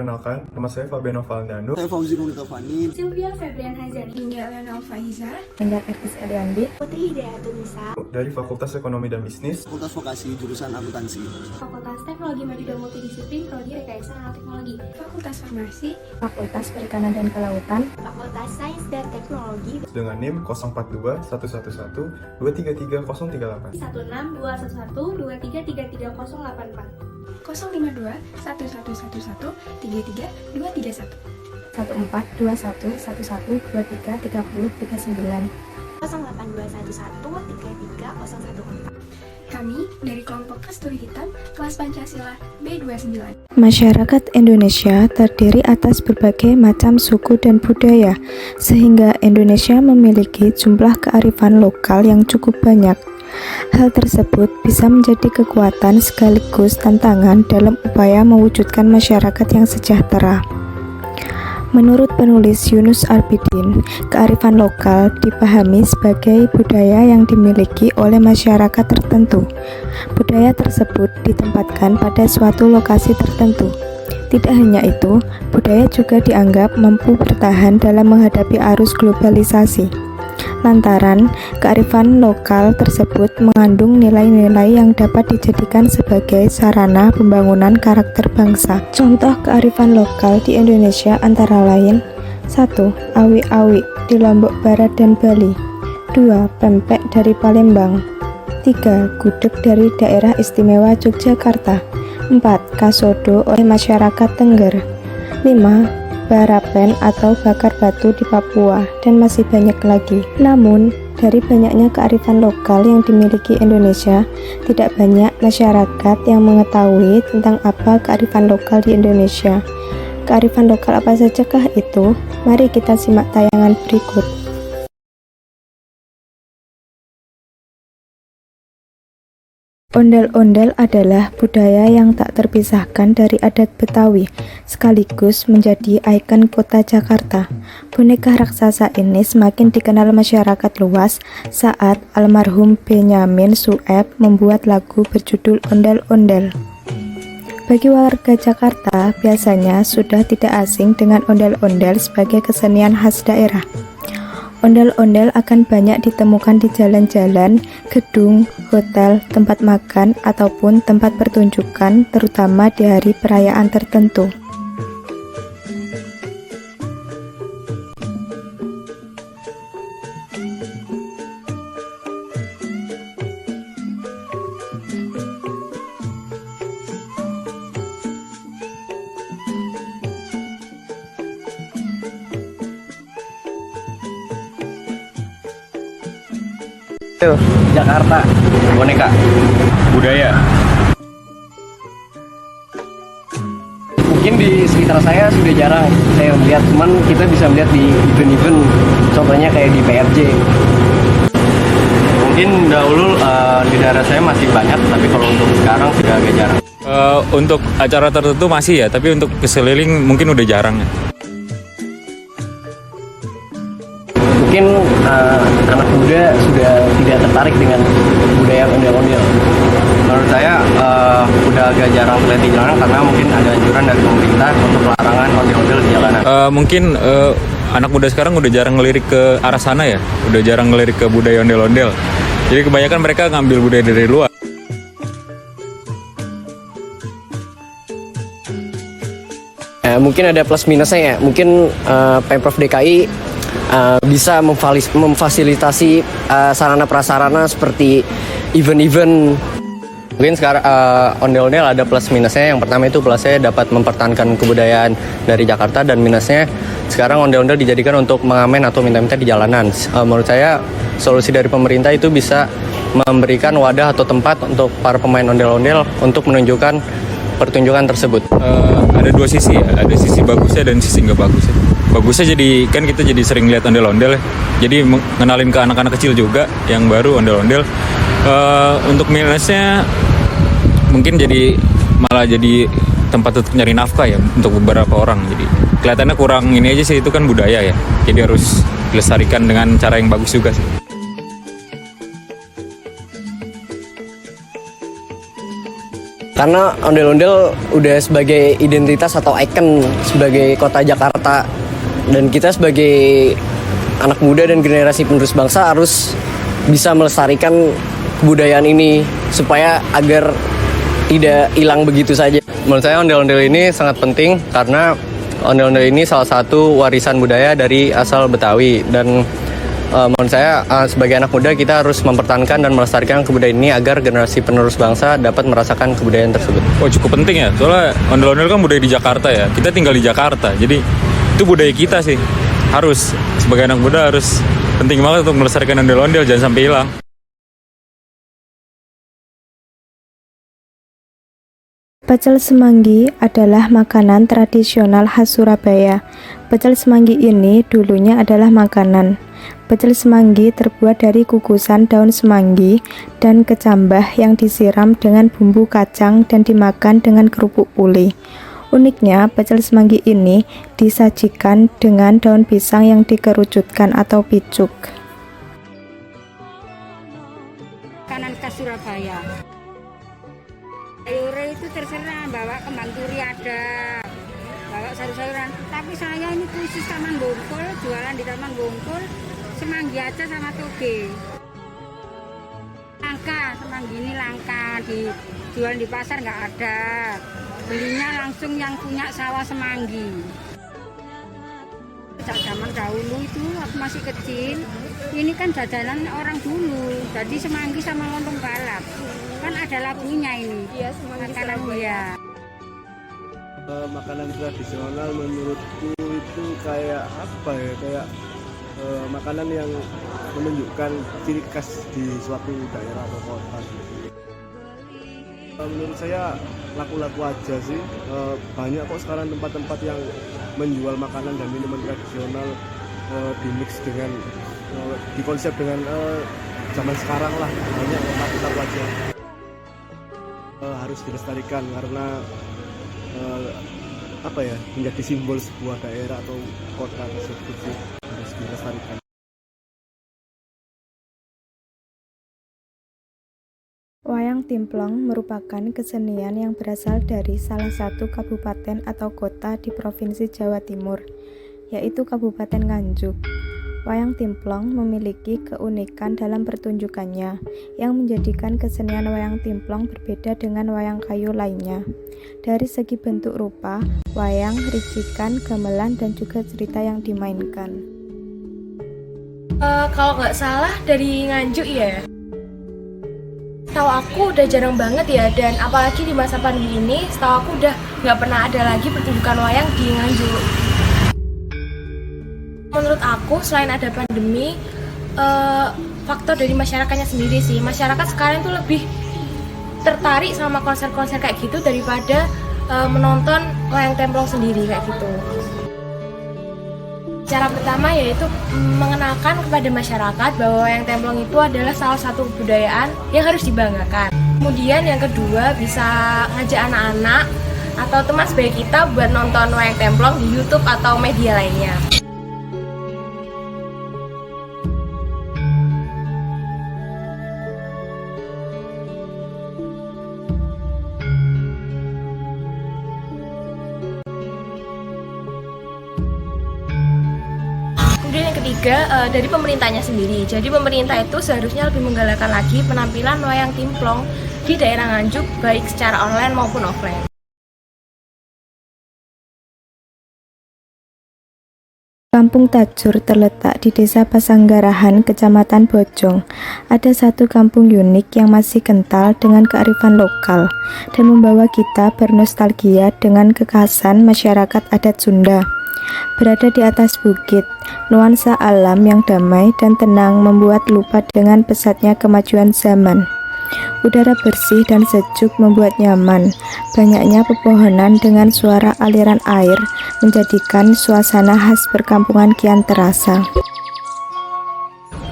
Perkenalkan, nama saya Fabiano Valdano. Saya Fauzi Nurtovani. Sylvia Febrian Hazani, hingga Leonel Faiza, Endar Erkis Eliandi, Putri Hidayatun Nisa, Dari Fakultas Ekonomi dan Bisnis. Fakultas Vokasi jurusan Akuntansi. Fakultas Teknologi Media dan Multidisiplin, Prodi Rekayasa Nanoteknologi, Fakultas Farmasi, Fakultas Perikanan dan Kelautan, Fakultas Sains dan Teknologi, Dengan NIM 042 111 233 038. 1621123338084, 052 1111 33231, 142111233039. 08211330114. Kami dari kelompok Kasturi Hitam, kelas Pancasila B29. Masyarakat Indonesia terdiri atas berbagai macam suku dan budaya, sehingga Indonesia memiliki jumlah kearifan lokal yang cukup banyak. Hal tersebut bisa menjadi kekuatan sekaligus tantangan dalam upaya mewujudkan masyarakat yang sejahtera. Menurut penulis Yunus Arbidin, kearifan lokal dipahami sebagai budaya yang dimiliki oleh masyarakat tertentu. Budaya tersebut ditempatkan pada suatu lokasi tertentu. Tidak hanya itu, budaya juga dianggap mampu bertahan dalam menghadapi arus globalisasi. Lantaran kearifan lokal tersebut mengandung nilai-nilai yang dapat dijadikan sebagai sarana pembangunan karakter bangsa. Contoh kearifan lokal di Indonesia antara lain: 1. Awi-awi di Lombok Barat dan Bali. 2. Pempek dari Palembang. 3. Gudeg dari daerah istimewa Yogyakarta. 4. Kasodo oleh masyarakat Tengger. 5. Barapen atau bakar batu di Papua, dan masih banyak lagi. Namun, dari banyaknya kearifan lokal yang dimiliki Indonesia, tidak banyak masyarakat yang mengetahui tentang apa kearifan lokal di Indonesia. Kearifan lokal apa sajakah itu? Mari kita simak tayangan berikut. Ondel-ondel adalah budaya yang tak terpisahkan dari adat Betawi, sekaligus menjadi ikon kota Jakarta. Boneka raksasa ini semakin dikenal masyarakat luas saat almarhum Benyamin Sueb membuat lagu berjudul Ondel-Ondel. Bagi warga Jakarta, biasanya sudah tidak asing dengan ondel-ondel sebagai kesenian khas daerah. Ondel-ondel akan banyak ditemukan di jalan-jalan, gedung, hotel, tempat makan, ataupun tempat pertunjukan, terutama di hari perayaan tertentu. Jakarta, boneka, budaya. Mungkin di sekitar saya sudah jarang saya melihat, cuman kita bisa melihat di event-event, contohnya kayak di PRJ. Mungkin dahulu di daerah saya masih banyak, tapi kalau untuk sekarang sudah agak jarang. Untuk acara tertentu masih ya, tapi untuk keseliling mungkin udah jarang ya. Mungkin anak muda sudah tidak tertarik dengan budaya ondel-ondel. Menurut saya udah agak jarang terlihat di jalanan karena mungkin ada anjuran dari pemerintah untuk larangan ondel-ondel di jalanan. Mungkin anak muda sekarang udah jarang ngelirik ke arah sana ya, udah jarang ngelirik ke budaya ondel-ondel. Jadi kebanyakan mereka ngambil budaya dari luar. Mungkin ada plus minusnya ya. Mungkin Pemprov DKI bisa memfasilitasi sarana prasarana seperti event-event. Mungkin sekarang ondel-ondel ada plus minusnya. Yang pertama itu plusnya dapat mempertahankan kebudayaan dari Jakarta, dan minusnya sekarang ondel-ondel dijadikan untuk mengamen atau minta-minta di jalanan. Menurut saya solusi dari pemerintah itu bisa memberikan wadah atau tempat untuk para pemain ondel-ondel untuk menunjukkan pertunjukan tersebut. Ada dua sisi ya, ada sisi bagusnya dan sisi nggak bagusnya. Bagusnya jadi kan kita jadi sering lihat ondel-ondel ya, jadi mengenalin ke anak-anak kecil juga yang baru ondel-ondel. Untuk minusnya mungkin jadi malah jadi tempat untuk nyari nafkah ya untuk beberapa orang, jadi kelihatannya kurang ini aja sih, itu kan budaya ya, jadi harus dilestarikan dengan cara yang bagus juga sih. Karena ondel-ondel udah sebagai identitas atau ikon sebagai kota Jakarta. Dan kita sebagai anak muda dan generasi penerus bangsa harus bisa melestarikan kebudayaan ini supaya agar tidak hilang begitu saja. Menurut saya ondel-ondel ini sangat penting karena ondel-ondel ini salah satu warisan budaya dari asal Betawi. Dan menurut saya sebagai anak muda kita harus mempertahankan dan melestarikan kebudayaan ini agar generasi penerus bangsa dapat merasakan kebudayaan tersebut. Oh, cukup penting ya, soalnya ondel-ondel kan budaya di Jakarta ya. Kita tinggal di Jakarta, jadi itu budaya kita sih. Harus, sebagai anak muda harus penting banget untuk melestarikan ondel-ondel, jangan sampai hilang. Pecel semanggi adalah makanan tradisional khas Surabaya. Pecel semanggi ini dulunya adalah makanan. Pecel semanggi terbuat dari kukusan daun semanggi dan kecambah yang disiram dengan bumbu kacang dan dimakan dengan kerupuk uli. Uniknya, pecel semanggi ini disajikan dengan daun pisang yang dikerucutkan atau picuk. Makanan khas Surabaya. Sayur itu terserah, bawa kembang turi ada, bawa sayur-sayuran. Tapi saya ini khusus Taman Bungkul, jualan di Taman Bungkul, semanggi aja sama toge. Langka, semanggi ini langka, dijual di pasar nggak ada. Belinya langsung yang punya sawah semanggi. Sejak zaman dahulu itu waktu masih kecil, ini kan jajanan orang dulu, jadi semanggi sama lontong balap. Kan ada lagunya ini. Iya, makanan dia. Makanan tradisional menurutku itu kayak apa ya? Kayak makanan yang menunjukkan ciri khas di suatu daerah atau kota. Menurut saya laku-laku aja sih. Banyak kok sekarang tempat-tempat yang menjual makanan dan minuman tradisional dimix dengan dikonsep dengan zaman sekarang lah. Banyak laku-laku aja. Harus dilestarikan karena menjadi simbol sebuah daerah atau kota tersebut sih, harus dilestarikan. Wayang Timplong merupakan kesenian yang berasal dari salah satu kabupaten atau kota di Provinsi Jawa Timur, yaitu Kabupaten Nganjuk. Wayang Timplong memiliki keunikan dalam pertunjukannya, yang menjadikan kesenian wayang timplong berbeda dengan wayang kayu lainnya. Dari segi bentuk rupa, wayang, ricikan, gamelan, dan juga cerita yang dimainkan. Kalau nggak salah dari Nganjuk ya. Setahu aku udah jarang banget ya, dan apalagi di masa pandemi ini, setahu aku udah nggak pernah ada lagi pertunjukan wayang di Nganjuk. Menurut aku, selain ada pandemi, faktor dari masyarakatnya sendiri sih. Masyarakat sekarang tuh lebih tertarik sama konser-konser kayak gitu daripada menonton wayang templong sendiri kayak gitu. Cara pertama yaitu mengenalkan kepada masyarakat bahwa wayang templong itu adalah salah satu kebudayaan yang harus dibanggakan. Kemudian yang kedua bisa ngajak anak-anak atau teman sebaya kita buat nonton wayang templong di YouTube atau media lainnya. Kemudian yang ketiga dari pemerintahnya sendiri. Jadi pemerintah itu seharusnya lebih menggalakkan lagi penampilan wayang timplong di daerah Nganjuk baik secara online maupun offline. Kampung Tajur terletak di Desa Pasanggarahan, Kecamatan Bojong. Ada satu kampung unik yang masih kental dengan kearifan lokal dan membawa kita bernostalgia dengan kekhasan masyarakat adat Sunda. Berada di atas bukit, nuansa alam yang damai dan tenang membuat lupa dengan pesatnya kemajuan zaman. Udara bersih dan sejuk membuat nyaman. Banyaknya pepohonan dengan suara aliran air menjadikan suasana khas perkampungan kian terasa.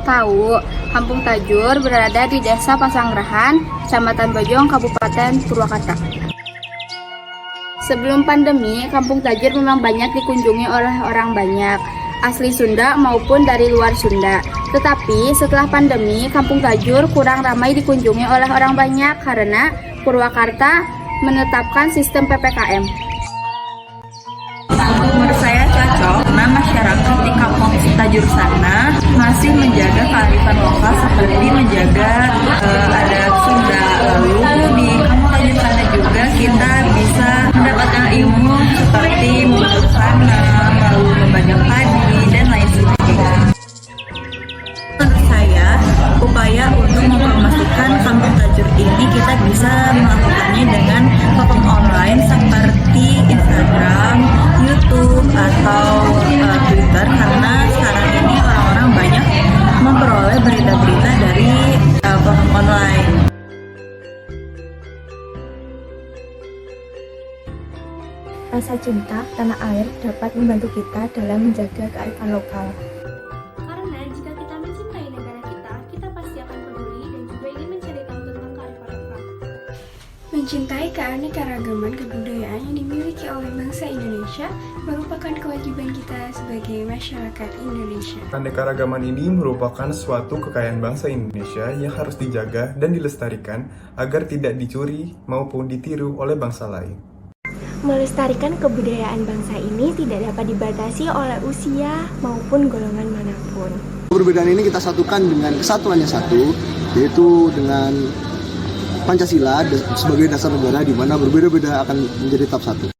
Tahu, Kampung Tajur berada di Desa Pasanggarahan, Kecamatan Bojong, Kabupaten Purwakarta. Sebelum pandemi, Kampung Tajur memang banyak dikunjungi oleh orang banyak, asli Sunda maupun dari luar Sunda. Tetapi setelah pandemi, Kampung Tajur kurang ramai dikunjungi oleh orang banyak karena Purwakarta menetapkan sistem PPKM. Menurut saya cocok karena masyarakat di kampung Tajur sana masih menjaga kearifan lokal seperti menjaga adat Sunda. Lalu di kampung Tajur sana juga kita bisa mendapatkan ilmu seperti membentuk tanam, lalu membajak padi dan lain sebagainya. Menurut saya, upaya untuk mempromosikan kampung Tajur ini kita bisa melakukannya dengan platform online seperti Instagram, YouTube, atau Twitter, karena sekarang ini orang-orang banyak memperoleh berita-berita dari platform online. Rasa cinta tanah air dapat membantu kita dalam menjaga kearifan lokal. Karena jika kita mencintai negara kita pasti akan peduli dan juga ingin mencari tahu tentang kearifan lokal. Mencintai keanekaragaman kebudayaan yang dimiliki oleh bangsa Indonesia merupakan kewajiban kita sebagai masyarakat Indonesia. Keanekaragaman ini merupakan suatu kekayaan bangsa Indonesia yang harus dijaga dan dilestarikan agar tidak dicuri maupun ditiru oleh bangsa lain. Melestarikan kebudayaan bangsa ini tidak dapat dibatasi oleh usia maupun golongan manapun. Perbedaan ini kita satukan dengan kesatuannya satu, yaitu dengan Pancasila sebagai dasar negara di mana berbeda-beda akan menjadi tetap satu.